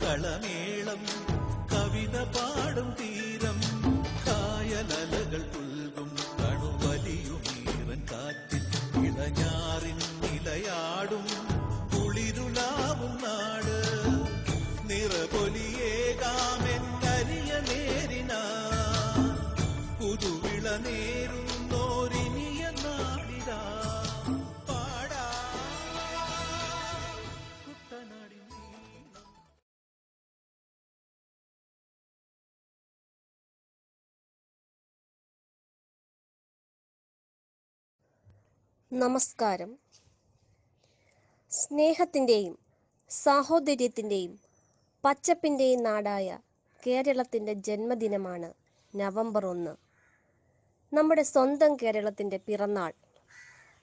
കളമേളം കവിത പാടും തീരം കായലലകൾ പുൽകും കണുവലിയുമീറൻ കാറ്റിൽ ഇളഞ്ഞാറിൻ നിലയാടും കുളിരുലാവും നാട് നിറപൊലിയേകാമെന്നരിയ നേരിനാ പുതുവിള നേരുന്നോരിനിയ നാടിനാ പാടാ കുട്ടനാടി. നമസ്കാരം. സ്നേഹത്തിൻ്റെയും സാഹോദര്യത്തിൻ്റെയും പച്ചപ്പിൻ്റെയും നാടായ കേരളത്തിൻ്റെ ജന്മദിനമാണ് നവംബർ 1. നമ്മുടെ സ്വന്തം കേരളത്തിൻ്റെ പിറന്നാൾ.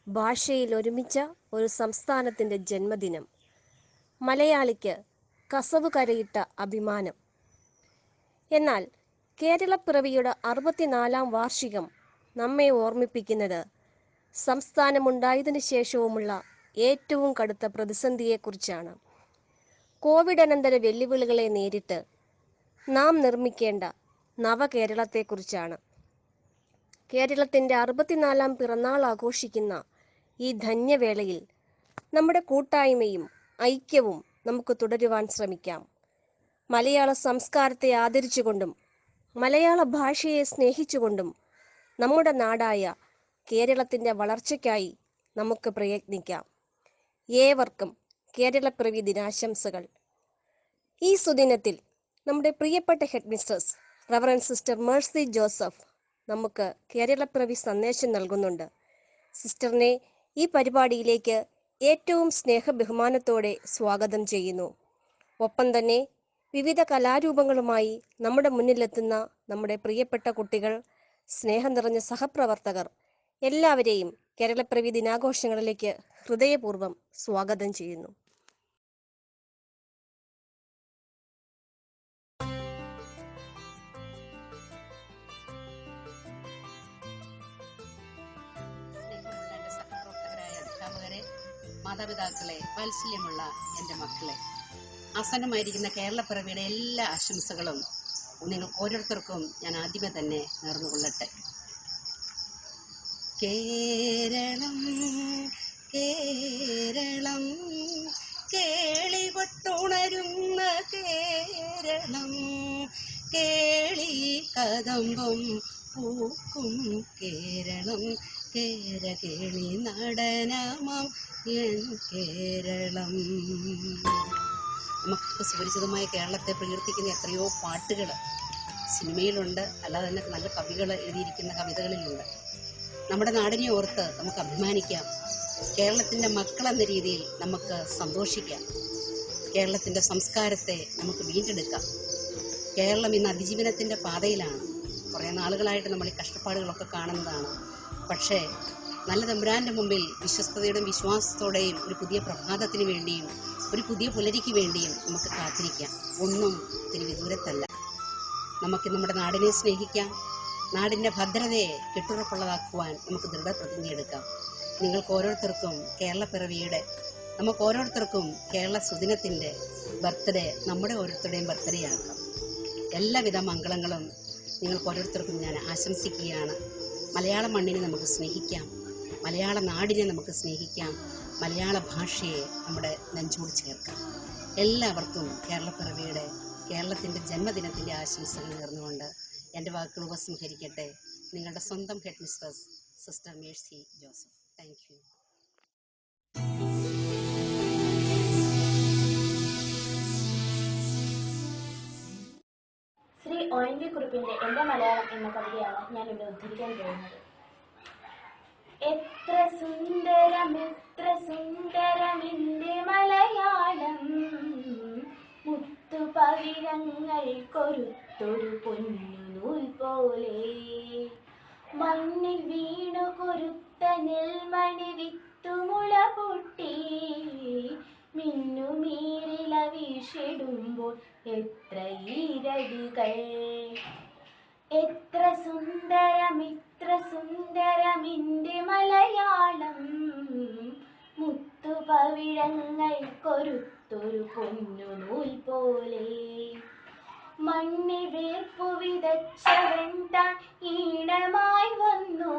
ഭാഷയിൽ ഒരുമിച്ച ഒരു സംസ്ഥാനത്തിൻ്റെ ജന്മദിനം. മലയാളിക്ക് കസവ് കരയിട്ട അഭിമാനം. എന്നാൽ കേരളപ്പിറവിയുടെ 64-ാം വാർഷികം നമ്മെ ഓർമ്മിപ്പിക്കുന്നത് സംസ്ഥാനമുണ്ടായതിനു ശേഷവുമുള്ള ഏറ്റവും കടുത്ത പ്രതിസന്ധിയെക്കുറിച്ചാണ്. കോവിഡ് അനന്തര വെല്ലുവിളികളെ നേരിട്ട് നാം നിർമ്മിക്കേണ്ട നവകേരളത്തെക്കുറിച്ചാണ്. കേരളത്തിൻ്റെ 64-ാം പിറന്നാൾ ആഘോഷിക്കുന്ന ഈ ധന്യവേളയിൽ നമ്മുടെ കൂട്ടായ്മയും ഐക്യവും നമുക്ക് തുടരുവാൻ ശ്രമിക്കാം. മലയാള സംസ്കാരത്തെ ആദരിച്ചുകൊണ്ടും മലയാള ഭാഷയെ സ്നേഹിച്ചുകൊണ്ടും നമ്മുടെ നാടായ കേരളത്തിൻ്റെ വളർച്ചയ്ക്കായി നമുക്ക് പ്രയത്നിക്കാം. ഏവർക്കും കേരളപ്പിറവി ദിനാശംസകൾ. ഈ സുദിനത്തിൽ നമ്മുടെ പ്രിയപ്പെട്ട head mistress reverend sister Mercy Joseph നമുക്ക് കേരളപ്പിറവി സന്ദേശം നൽകുന്നുണ്ട്. സിസ്റ്ററിനെ ഈ പരിപാടിയിലേക്ക് ഏറ്റവും സ്നേഹബഹുമാനത്തോടെ സ്വാഗതം ചെയ്യുന്നു. ഒപ്പം തന്നെ വിവിധ കലാരൂപങ്ങളുമായി നമ്മുടെ മുന്നിലെത്തുന്ന നമ്മുടെ പ്രിയപ്പെട്ട കുട്ടികൾ, സ്നേഹം നിറഞ്ഞ സഹപ്രവർത്തകർ എല്ലാവരെയും കേരളപ്പിറവി ദിനാഘോഷങ്ങളിലേക്ക് ഹൃദയപൂർവ്വം സ്വാഗതം ചെയ്യുന്നു. സഹപ്രവർത്തകരായ അധ്യാപകരെ, മാതാപിതാക്കളെ, വാത്സല്യമുള്ള എൻ്റെ മക്കളെ, ആസന്നമായിരിക്കുന്ന കേരളപ്പിറവിയുടെ എല്ലാ ആശംസകളും നിങ്ങൾ ഓരോരുത്തർക്കും ഞാൻ ആദ്യമേ തന്നെ നേർന്നുകൊള്ളട്ടെ. കേരളം കേരളം കേളികൊട്ടുണരുന്ന കേരളം, കേളി കദംബം പൂക്കും കേരളം, കേരകേളി നടനമാം എൻ കേരളം. നമുക്ക് സുപരിചിതമായ കേരളത്തെ പ്രകീർത്തിക്കുന്ന എത്രയോ പാട്ടുകൾ സിനിമയിലുണ്ട്, അല്ലാതെ തന്നെ നല്ല കവികൾ എഴുതിയിരിക്കുന്ന കവിതകളിലുണ്ട്. നമ്മുടെ നാടിനെ ഓർത്ത് നമുക്ക് അഭിമാനിക്കാം. കേരളത്തിൻ്റെ മക്കളെന്ന രീതിയിൽ നമുക്ക് സന്തോഷിക്കാം. കേരളത്തിൻ്റെ സംസ്കാരത്തെ നമുക്ക് വീണ്ടെടുക്കാം. കേരളം ഇന്ന് അതിജീവനത്തിൻ്റെ പാതയിലാണ്. കുറേ നാളുകളായിട്ട് നമ്മൾ ഈ കഷ്ടപ്പാടുകളൊക്കെ കാണുന്നതാണ്. പക്ഷേ നല്ല തമ്പുരാൻ്റെ മുമ്പിൽ വിശ്വസ്തയോടും വിശ്വാസത്തോടെയും ഒരു പുതിയ പ്രഭാതത്തിന് വേണ്ടിയും ഒരു പുതിയ പുലരിക്ക് വേണ്ടിയും നമുക്ക് കാത്തിരിക്കാം. ഒന്നും ഇത്തിരി വിദൂരത്തല്ല. നമുക്ക് നമ്മുടെ നാടിനെ സ്നേഹിക്കാം. നാടിൻ്റെ ഭദ്രതയെ കെട്ടുറപ്പുള്ളതാക്കുവാൻ നമുക്ക് ദൃഢപ്രതിജ്ഞയെടുക്കാം. നിങ്ങൾക്ക് ഓരോരുത്തർക്കും കേരളപ്പിറവിയുടെ, നമുക്ക് ഓരോരുത്തർക്കും കേരള സുദിനത്തിൻ്റെ ബർത്ത്ഡേ നമ്മുടെ ഓരോരുത്തരുടെയും ബർത്ത്ഡേ ആക്കാം. എല്ലാവിധ മംഗളങ്ങളും നിങ്ങൾക്ക് ഓരോരുത്തർക്കും ഞാൻ ആശംസിക്കുകയാണ്. മലയാള മണ്ണിനെ നമുക്ക് സ്നേഹിക്കാം, മലയാള നാടിനെ നമുക്ക് സ്നേഹിക്കാം, മലയാള ഭാഷയെ നമ്മുടെ നെഞ്ചോട് ചേർക്കാം. എല്ലാവർക്കും കേരളപ്പിറവിയുടെ, കേരളത്തിൻ്റെ ജന്മദിനത്തിൻ്റെ ആശംസകൾ നേർന്നുകൊണ്ട് എൻ്റെ വാക്കുകൾ ഉപസംഹരിക്കട്ടെ. നിങ്ങളുടെ സ്വന്തം head mistress sister Mercy Joseph. Thank you. Shri ONV കുറുപ്പിന്റെ എൻ്റെ മലയാളം എന്ന കവിതയാണ് ഞാൻ ഇവിടെ ഉദ്ധരിക്കാൻ പോകുന്നത്. എത്ര സുന്ദരം എൻ്റെ മലയാളം, മുത്തുപവിഴങ്ങൾ കൊരുത്തൊരു പൊന്നുനൂൽ പോലെ, മണ്ണിൽ വീണു കൊരുത്ത നെൽമണി വിത്തുമുള പൊട്ടി, മിന്നുമീരില വീശിടുമ്പോൾ എത്ര ഈരടികൾ. എത്ര സുന്ദരം എൻ്റെ മലയാളം, മുത്തുപവിഴങ്ങൾ കൊരുത്തൊരു പൊന്നുനൂൽ പോലെ. പോലെ. മണ്ണിൽ വേർപ്പു വിതച്ചവൻ താൻ ഈണമായി വന്നു,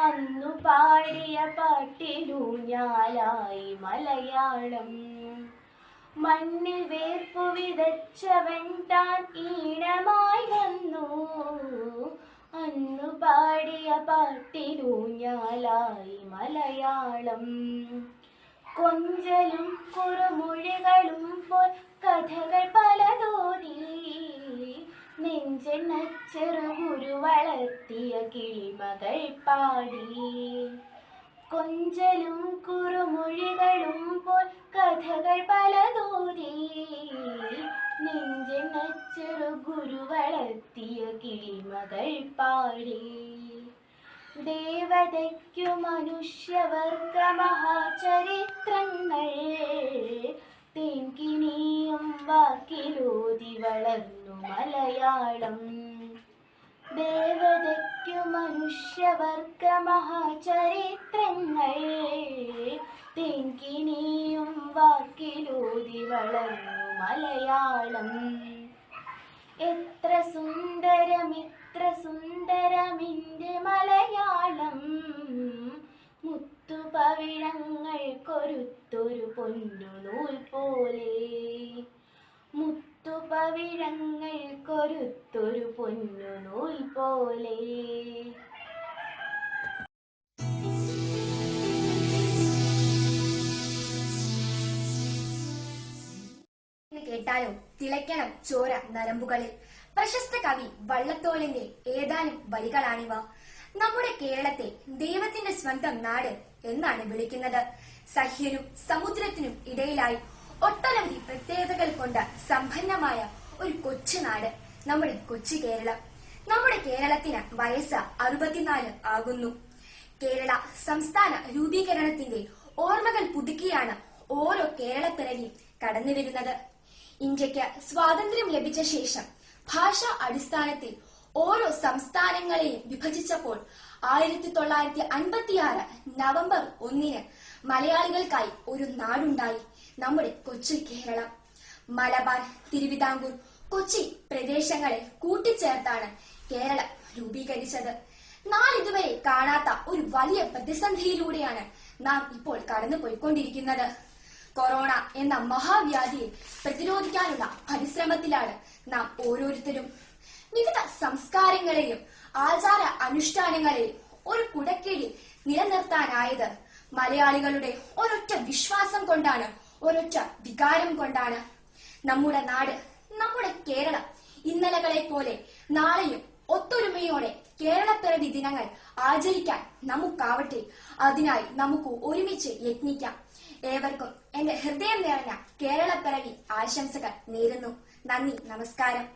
അന്നു പാടിയ പാട്ടിലൂഞ്ഞാലായി മലയാളം. മണ്ണിൽ വേർപ്പു വിതച്ചവൻ താൻ ഈണമായി വന്നു, അന്നു പാടിയ പാട്ടിലൂഞ്ഞാലായി മലയാളം. കൊഞ്ചലും കുറുമൊഴികളും പോൽ കഥകൾ പലതോതി, നെഞ്ചെണ്ണ ചെറുകുരു വളർത്തിയ കിളിമകൾ പാടി. കൊഞ്ചലും കുറുമൊഴികളും പോൽ കഥകൾ പലതോതി, നെഞ്ചെണ്ണ ചെറുകുരു വളർത്തിയ കിളിമകൾ പാടി. ദേവതയ്ക്കു മനുഷ്യവർഗ മഹാചരിത്രങ്ങൾ തേൻകിനിയും വാക്കിലൂതി വളർന്നു മലയാളം. ദേവതയ്ക്കു മനുഷ്യവർഗ മഹാചരിത്രങ്ങൾ തേൻകിനിയും വാക്കിലൂതി വളർന്നു മലയാളം. എത്ര സുന്ദരമിത്ര സുന്ദരമിന്റെ മലയാളം, മുത്തുപവിഴങ്ങൾ കൊരുത്തൊരു പൊന്നു നൂൽ പോലെ. മുത്തുപവിഴങ്ങൾ കൊരുത്തൊരു പൊന്നു നൂൽ പോലെ. കേട്ടാലോ തിളയ്ക്കണം ചോര നരമ്പുകളിൽ. പ്രശസ്ത കവി വള്ളത്തോളിന്റെ ഏതാനും വരികളാണിവ. നമ്മുടെ കേരളത്തെ ദൈവത്തിന്റെ സ്വന്തം നാട് എന്നാണ് വിളിക്കുന്നത്. സഹ്യനും സമുദ്രത്തിനും ഇടയിലായി ഒട്ടനവധി പ്രത്യേകതകൾ കൊണ്ട് സമ്പന്നമായ ഒരു കൊച്ചു നാട് നമ്മുടെ കൊച്ചു കേരളം. നമ്മുടെ കേരളത്തിന് വയസ്സ് 64 ആകുന്നു. കേരള സംസ്ഥാന രൂപീകരണത്തിന്റെ ഓർമ്മകൾ പുതുക്കിയാണ് ഓരോ കേരളപ്പിറവിയും കടന്നു വരുന്നത്. ഇന്ത്യക്ക് സ്വാതന്ത്ര്യം ലഭിച്ച ശേഷം ഭാഷാ അടിസ്ഥാനത്തിൽ ഓരോ സംസ്ഥാനങ്ങളെയും വിഭജിച്ചപ്പോൾ 1956 നവംബർ 1 മലയാളികൾക്കായി ഒരു നാടുണ്ടായി, നമ്മുടെ കൊച്ചു കേരളം. മലബാർ, തിരുവിതാംകൂർ, കൊച്ചി പ്രദേശങ്ങളെ കൂട്ടിച്ചേർത്താണ് കേരളം രൂപീകരിച്ചത്. നാളിതുവരെ കാണാത്ത ഒരു വലിയ പ്രതിസന്ധിയിലൂടെയാണ് നാം ഇപ്പോൾ കടന്നു പോയിക്കൊണ്ടിരിക്കുന്നത്. കൊറോണ എന്ന മഹാവ്യാധിയെ പ്രതിരോധിക്കാനുള്ള പരിശ്രമത്തിലാണ് നാം ഓരോരുത്തരും. വിവിധ സംസ്കാരങ്ങളെയും ആചാര അനുഷ്ഠാനങ്ങളെയും ഒരു കുടക്കീഴിൽ നിലനിർത്താനായത് മലയാളികളുടെ ഒരൊറ്റ വിശ്വാസം കൊണ്ടാണ്, ഒരൊറ്റ വികാരം കൊണ്ടാണ്. നമ്മുടെ നാട്, നമ്മുടെ കേരളം ഇന്നലകളെ പോലെ നാളെയും ഒത്തൊരുമയോടെ കേരളപ്പിറവി ദിനങ്ങൾ ആചരിക്കാൻ നമുക്കാവട്ടെ. അതിനായി നമുക്ക് ഒരുമിച്ച് യത്നിക്കാം. ഏവർക്കും എന്റെ ഹൃദയം നിറഞ്ഞ കേരളപ്പിറവി ആശംസകൾ നേരുന്നു. നന്ദി, നമസ്കാരം.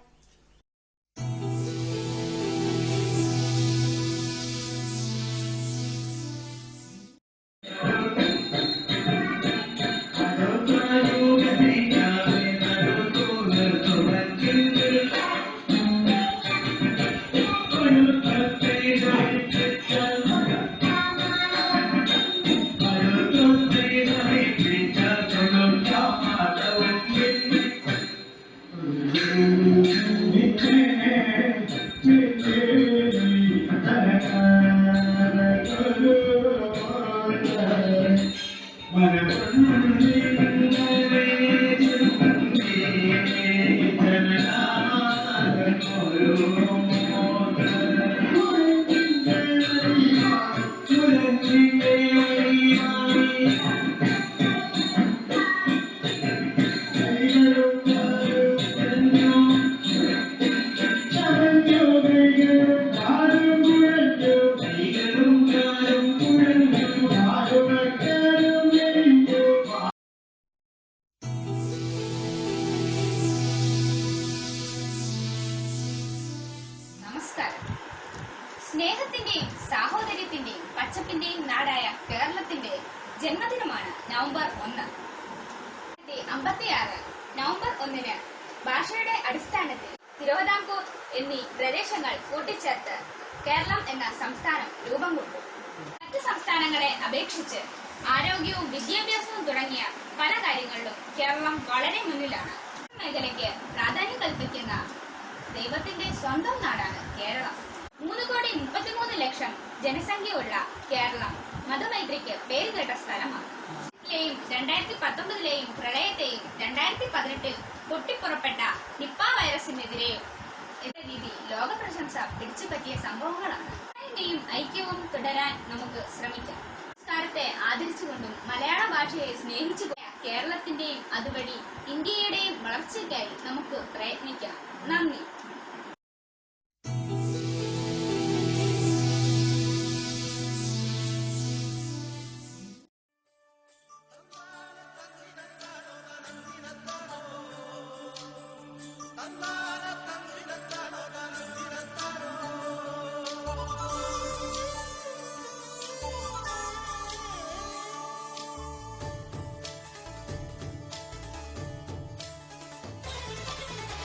സ്നേഹത്തിന്റെയും സാഹോദര്യത്തിന്റെയും പച്ചപ്പിന്റെയും നാടായ കേരളത്തിന്റെ ജന്മദിനമാണ് നവംബർ 1. 1956 നവംബർ 1 ഭാഷയുടെ അടിസ്ഥാനത്തിൽ തിരുവിതാംകൂർ എന്നീ പ്രദേശങ്ങൾ കൂട്ടിച്ചേർത്ത് കേരളം എന്ന സംസ്ഥാനം രൂപം കൊണ്ടു. മറ്റ് സംസ്ഥാനങ്ങളെ അപേക്ഷിച്ച് ആരോഗ്യവും വിദ്യാഭ്യാസവും തുടങ്ങിയ പല കാര്യങ്ങളിലും കേരളം വളരെ മുന്നിലാണ്. മേഖലയ്ക്ക് പ്രാധാന്യം കൽപ്പിക്കുന്ന ദൈവത്തിന്റെ സ്വന്തം നാടാണ് കേരളം. 3,33,00,000 ജനസംഖ്യയുള്ള കേരളം മതമൈത്രിക്ക് പേരുകേട്ട സ്ഥലമാണ്. 2019 പ്രളയത്തെയും 2018 പൊട്ടിപ്പുറപ്പെട്ട നിപ്പ വൈറസിനെതിരെ രീതി ലോക പ്രശംസ പിടിച്ചുപറ്റിയ സംഭവങ്ങളാണ്. ഐക്യവും തുടരാൻ നമുക്ക് ശ്രമിക്കാം. സംസ്കാരത്തെ ആദരിച്ചുകൊണ്ടും മലയാള ഭാഷയെ സ്നേഹിച്ചുകൊണ്ടും കേരളത്തിന്റെയും അതുവഴി ഇന്ത്യയുടെയും വളർച്ചയ്ക്കായി നമുക്ക് പ്രയത്നിക്കാം. നന്ദി.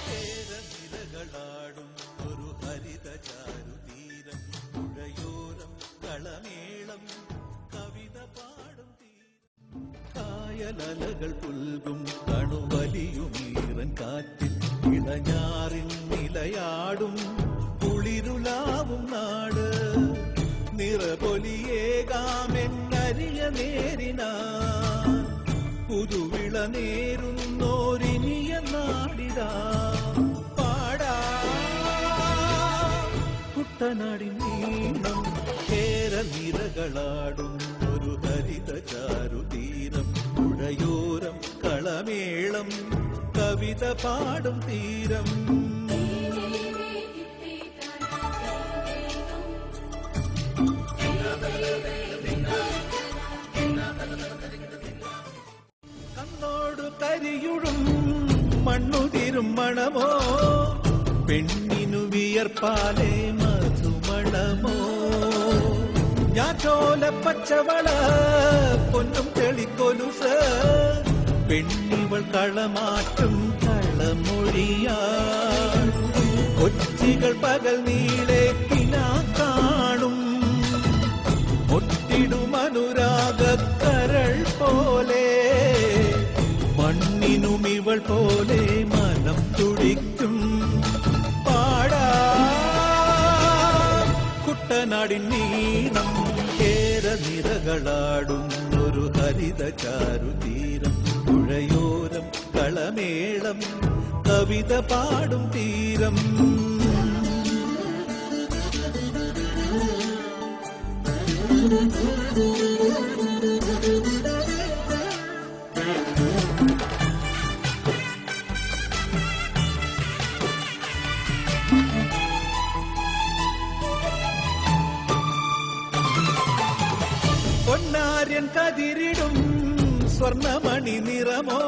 കേരനിരകളാടും ഒരു ഹരിത ചാരുതീരം, പുഴയോരം കളമേളം കവിത പാടും തീരം, കായലലകൾ പുൽകും കണുവലിയുമീറൻ കാറ്റിൽ ഇളഞ്ഞാറിൻ നിലയാടും കുളിരുലാവും നാട്, നിറപൊലിയേകാമെന്നരിയ നേരിനാ പുതുവിള നേരുന്നോരിനിയ നാടിതാ പാടാ കുട്ടനാടിൻ നീളം, കേരനിരകളാടും ഒരു ഹരിത ചാരുതീരം, പുഴയോരം കളമേളം കവിത പാടും തീരം. കണ്ണോടു കരിയുഴും മണ്ണുതിരും മണമോ, പെണ്ണിനു വിയർപ്പാലേ മധുമണമോ, ഞാറ്റോല പച്ചവള പൊന്നും തെളിക്കൊലുസ്, പെണ്ണിവൾ കളമാറ്റും കളമൊഴിയാ, കൊച്ചികൾ പകൽ നീളെ കിനാ കാണും, ഒട്ടിടുമനുരാഗക്കരൾ പോലെ, മണ്ണിനും ഇവൾ പോലെ മനം തുടിക്കും പാടാ കുട്ടനാടിൻ നീളം, കേരനിരകളാടും ഒരു ഹരിത ചാരുതീരം, പുഴയോരം കളമേളം കവിത പാടും തീരം. പൊന്നാര്യൻ കതിരിടും സ്വർണമണി നിറമോ,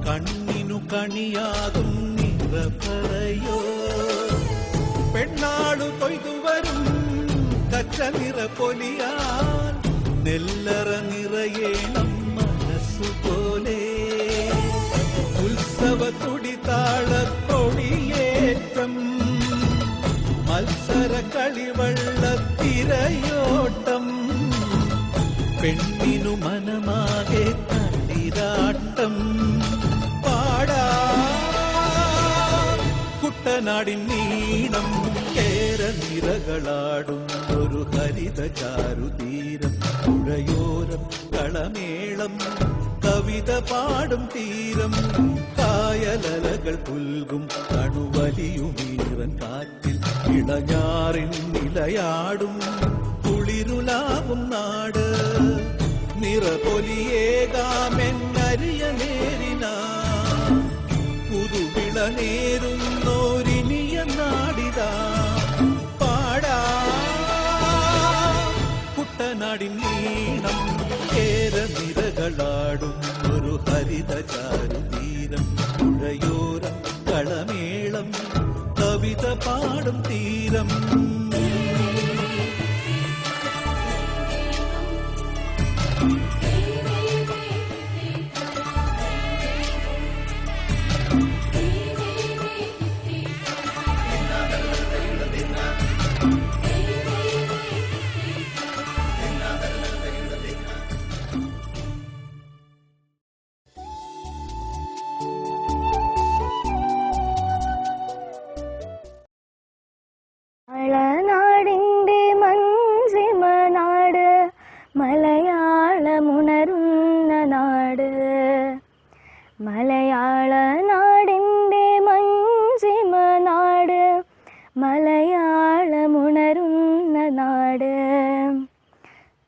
കണ്ണിനു കണിയാകും നിറപറയോ, പെണ്ണാളു കൊയ്തുവരും കച്ച നിറ പൊലിയാൻ, നെല്ലറ നിറയേണം മനസ്സുപോലെ, ഉത്സവ തുടിതാളക്കൊടിയേറ്റം, മത്സര കളിവള്ളത്തിരയോട്ടം, പെണ്ണിനു മനമാകെ തളിരാട്ടം പാടാ കുട്ടനാടിൻ നീളം, കേരനിരകളാടും ഒരു ഹരിത ചാരുതീരം, പുഴയോരം കളമേളം കവിത പാടും തീരം, കായലലകൾ പുൽകും കണുവലിയുമീറൻ കാറ്റിൽ ഇളഞ്ഞാറിൻ നിലയാടും കുളിരുലാവും നാട്, നിറപൊലിയേകാമെന്നരിയ നേരിനാ പുതുവിള നേരുന്നോരിനിയ നാടിതാ പാടാ കുട്ടനാടിൻ നീളം, കേരനിരകളാടും ഒരു ഹരിത ചാരുതീരം, പുഴയോരം കളമേളം കവിത പാടും തീരം. മലയാള നാടിൻ്റെ മഞ്ചിമ നാട്, മലയാളമുണരുന്ന നാട്.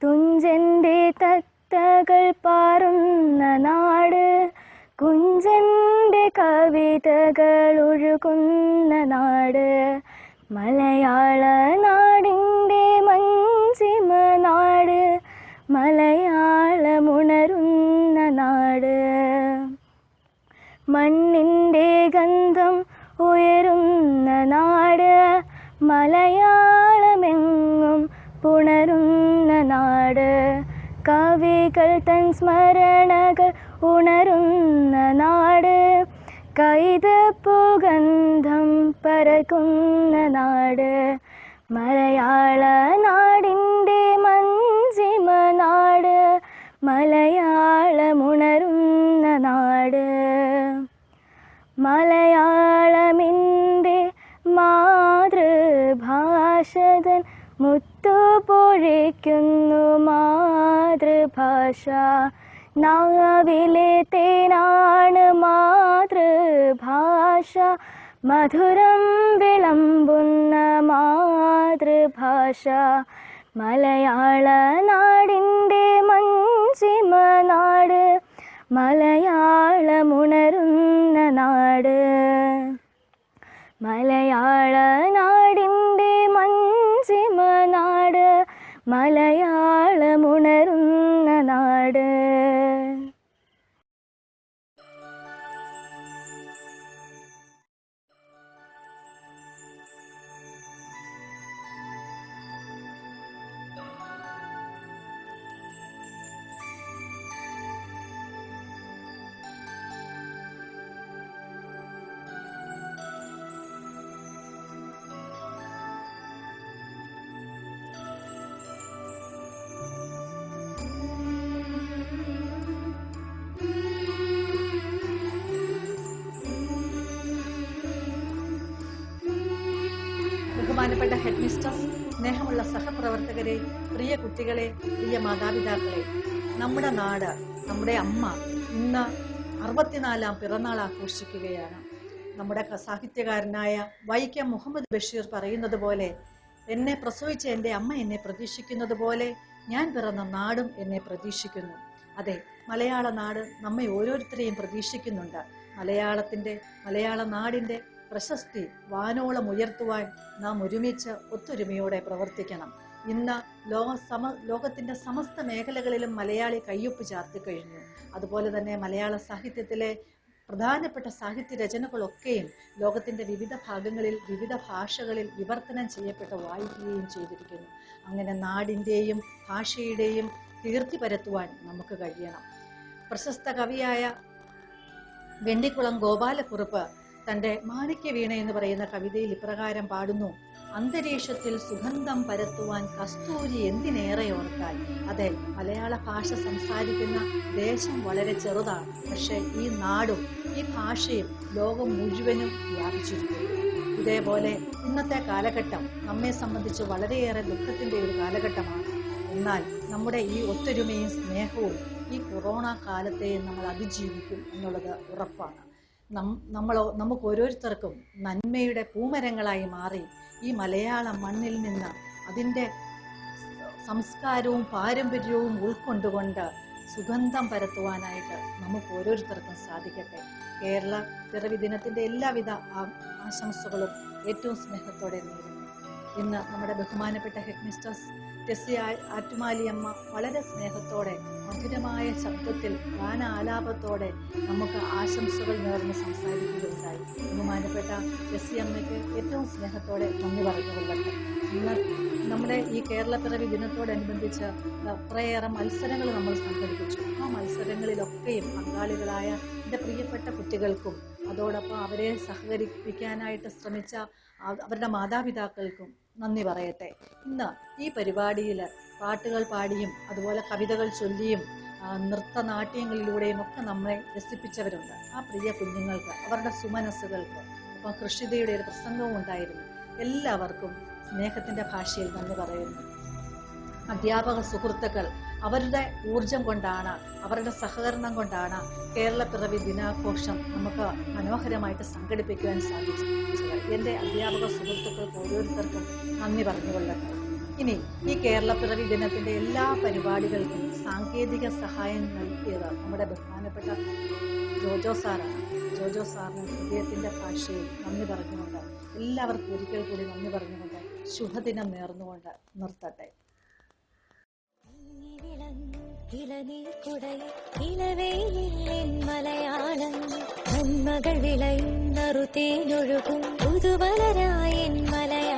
തുഞ്ചൻ്റെ തത്തകൾ പാറുന്ന നാട്, കുഞ്ചൻ്റെ കവിതകൾ ഒഴുകുന്ന നാട്. മലയാള നാടിൻ്റെ മഞ്ചിമ നാട്, മലയാളമുണരുന്ന നാട്. മണ്ണിൻ്റെ ഗന്ധം ഉയരുന്ന നാട്, മലയാളമെങ്ങും പുണരുന്ന നാട്. കവികൾ തൻ സ്മരണകൾ ഉണരുന്ന നാട്, കൈതപ്പുഗന്ധം പരക്കുന്ന നാട്. മലയാള നാടിൻ്റെ മഞ്ചിമ നാട്, മലയാളമുണരുന്ന നാട്. മലയാളമെൻ്റെ മാതൃഭാഷതൻ മുത്തുപൊഴിക്കുന്നു മാതൃഭാഷ. നാവിലെ തേനാണ് മാതൃഭാഷ, മധുരം വിളമ്പുന്ന മാതൃഭാഷ. മലയാള നാടിൻ്റെ മഞ്ചിമ നാട്, മലയാളമുണരുന്ന നാട്. മലയാള നാടിൻ്റെ മഞ്ചിമ നാട്, മലയാളമുണരുന്ന നാട്. ബഹുമാനപ്പെട്ട ഹെഡ് മിസ്റ്റർ, സ്നേഹമുള്ള സഹപ്രവർത്തകരെ, പ്രിയ കുട്ടികളെ, പ്രിയ മാതാപിതാക്കളെ, നമ്മുടെ നാട്, നമ്മുടെ അമ്മ ഇന്ന് 64ാം പിറന്നാൾ ആഘോഷിക്കുകയാണ്. നമ്മുടെ സാഹിത്യകാരനായ വൈക്കം മുഹമ്മദ് ബഷീർ പറയുന്നത് പോലെ, എന്നെ പ്രസവിച്ച എൻ്റെ അമ്മ എന്നെ പ്രതീക്ഷിക്കുന്നത് പോലെ ഞാൻ പിറന്ന നാടും എന്നെ പ്രതീക്ഷിക്കുന്നു. അതെ, മലയാള നാട് നമ്മെ ഓരോരുത്തരെയും പ്രതീക്ഷിക്കുന്നുണ്ട്. മലയാള നാടിൻ്റെ പ്രശസ്തി വാനോളം ഉയർത്തുവാൻ നാം ഒരുമിച്ച് ഒത്തൊരുമയോടെ പ്രവർത്തിക്കണം. ഇന്ന് ലോകത്തിൻ്റെ സമസ്ത മേഖലകളിലും മലയാളി കയ്യൊപ്പ് ചാർത്തി കഴിഞ്ഞു. അതുപോലെ തന്നെ മലയാള സാഹിത്യത്തിലെ പ്രധാനപ്പെട്ട സാഹിത്യ രചനകളൊക്കെയും ലോകത്തിൻ്റെ വിവിധ ഭാഗങ്ങളിൽ വിവിധ ഭാഷകളിൽ വിവർത്തനം ചെയ്യപ്പെട്ട് വായിക്കുകയും ചെയ്തിരിക്കുന്നു. അങ്ങനെ നാടിൻ്റെയും ഭാഷയുടെയും കീർത്തി പരത്തുവാൻ നമുക്ക് കഴിയണം. പ്രശസ്ത കവിയായ വെണ്ണിക്കുളം ഗോപാലക്കുറുപ്പ് തൻ്റെ മാണിക്യവീണ എന്ന് പറയുന്ന കവിതയിൽ ഇപ്രകാരം പാടുന്നു: അന്തരീക്ഷത്തിൽ സുഗന്ധം പരത്തുവാൻ കസ്തൂരി എന്തിനേറെ ഓർത്താൽ. അതെ, മലയാള ഭാഷ സംസാരിക്കുന്ന ദേശം വളരെ ചെറുതാണ്, പക്ഷേ ഈ നാടും ഈ ഭാഷയും ലോകം മുഴുവനും വ്യാപിച്ചിരിക്കുന്നു. ഇതേപോലെ ഇന്നത്തെ കാലഘട്ടം നമ്മെ സംബന്ധിച്ച് വളരെയേറെ ദുഃഖത്തിൻ്റെ ഒരു കാലഘട്ടമാണ്. എന്നാൽ നമ്മുടെ ഈ ഒത്തൊരുമയും സ്നേഹവും ഈ കൊറോണ കാലത്തെയും നമ്മൾ അതിജീവിക്കും എന്നുള്ളത് ഉറപ്പാണ്. നമുക്ക് ഓരോരുത്തർക്കും നന്മയുടെ പൂമരങ്ങളായി മാറി ഈ മലയാള മണ്ണിൽ നിന്ന് അതിൻ്റെ സംസ്കാരവും പാരമ്പര്യവും ഉൾക്കൊണ്ടുകൊണ്ട് സുഗന്ധം പരത്തുവാനായിട്ട് നമുക്ക് ഓരോരുത്തർക്കും സാധിക്കട്ടെ. കേരള പിറവി ദിനത്തിൻ്റെ എല്ലാവിധ ആശംസകളും ഏറ്റവും സ്നേഹത്തോടെ നേരുന്നു. ഇന്ന് നമ്മുടെ ബഹുമാനപ്പെട്ട ഹെഡ് മിസ്റ്റേഴ്സ് ടെസ്സി ആറ്റുമാലിയമ്മ വളരെ സ്നേഹത്തോടെ മധുരമായ ശബ്ദത്തിൽ ഗാനാലാപത്തോടെ നമുക്ക് ആശംസകൾ നേർന്ന് സംസാരിക്കുകയുണ്ടായി. ബഹുമാനപ്പെട്ട ടെസ്സി അമ്മയ്ക്ക് ഏറ്റവും സ്നേഹത്തോടെ നന്ദി പറഞ്ഞുകൊള്ളട്ടെ. ഇന്ന് നമ്മുടെ ഈ കേരളപ്പിറവി ദിനത്തോടനുബന്ധിച്ച് കുറേയേറെ മത്സരങ്ങൾ നമ്മൾ സംഘടിപ്പിച്ചു. ആ മത്സരങ്ങളിലൊക്കെയും പങ്കാളികളായ എൻ്റെ പ്രിയപ്പെട്ട കുട്ടികൾക്കും അതോടൊപ്പം അവരെ സഹകരിപ്പിക്കാനായിട്ട് ശ്രമിച്ച അവരുടെ മാതാപിതാക്കൾക്കും നന്ദി പറയട്ടെ. ഇന്ന് ഈ പരിപാടിയിൽ പാട്ടുകൾ പാടിയും അതുപോലെ കവിതകൾ ചൊല്ലിയും നൃത്തനാട്യങ്ങളിലൂടെയും ഒക്കെ നമ്മളെ രസിപ്പിച്ചവരുണ്ട്. ആ പ്രിയ കുഞ്ഞുങ്ങൾക്ക്, അവരുടെ സുമനസ്സുകൾക്ക് ഒപ്പം കൃഷിതയുടെ ഒരു പ്രസംഗവും ഉണ്ടായിരുന്നു. എല്ലാവർക്കും സ്നേഹത്തിൻ്റെ ഭാഷയിൽ നന്ദി പറയുന്നു. അധ്യാപക സുഹൃത്തുക്കൾ, അവരുടെ ഊർജം കൊണ്ടാണ്, അവരുടെ സഹകരണം കൊണ്ടാണ് കേരളപ്പിറവി ദിനാഘോഷം നമുക്ക് മനോഹരമായിട്ട് സംഘടിപ്പിക്കുവാൻ സാധിച്ചത്. എൻ്റെ അധ്യാപക സുഹൃത്തുക്കൾക്ക് ഓരോരുത്തർക്കും നന്ദി പറഞ്ഞുകൊള്ളട്ടെ. ഇനി ഈ കേരളപ്പിറവി ദിനത്തിന്റെ എല്ലാ പരിപാടികൾക്കും സാങ്കേതിക സഹായം നൽകിയത് നമ്മുടെ ബഹുമാനപ്പെട്ട ജോജോ സാറാണ്. ജോജോ സാറിന് ഹൃദയത്തിന്റെ ഭാഷയിൽ നന്ദി പറഞ്ഞുകൊണ്ട്, എല്ലാവർക്കും ഒരിക്കൽ കൂടി നന്ദി പറഞ്ഞുകൊണ്ട് ശുഭദിനം നേർന്നുകൊണ്ട് നിർത്തട്ടെ. മലയാളം നന്മകൾ വിളയുന്നറുതേനൊഴുകും പുതുവലരായൻ മലയാളം.